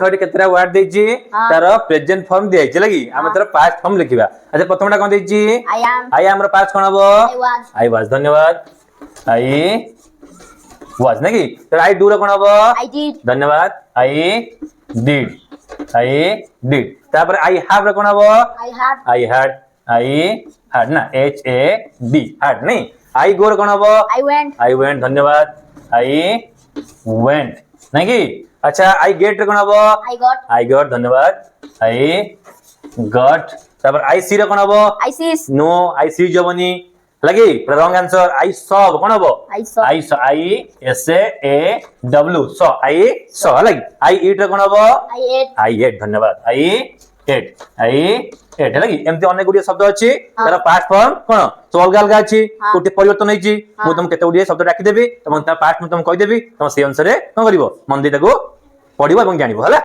थोड़ी केतरा वर्ड देछि तार प्रेजेंट फॉर्म दिया छै लगी हम तार पास्ट फॉर्म लिखिबा अच्छा प्रथमटा कोन देछि आई हमर पास्ट कोन हबो आई वाज धन्यवाद आई वाज नेकी तो आई डू रे कोन हबो आई डिड धन्यवाद आई डिड तापर आई हैव रे कोन हबो आई हैड ना एच ए डी हैड नहीं आई गो रे कोन हबो आई वेंट धन्यवाद आई वेंट नेकी अच्छा आई गेट रे कोन हबो आई गॉट धन्यवाद आई गॉट तापर आई सी रे कोन हबो नो आई सी जबनी लगी रॉन्ग आंसर आई सॉ कोन हबो I S A W saw I saw लगी आई ईट रे कोन हबो आई एट धन्यवाद आई एट लगी एमती अनेक गुडी शब्द अछि तार पास्ट फॉर्म कोन तो अलग अलग अछि कोटी परिवर्तन होइछि मु तुम केते गुडी शब्द डाकी देबी एवं तार पास्ट मु तुम कहि देबी तुम से अनुसार कोन करिवो मन दे ताको पढिबो एवं जानिबो हला।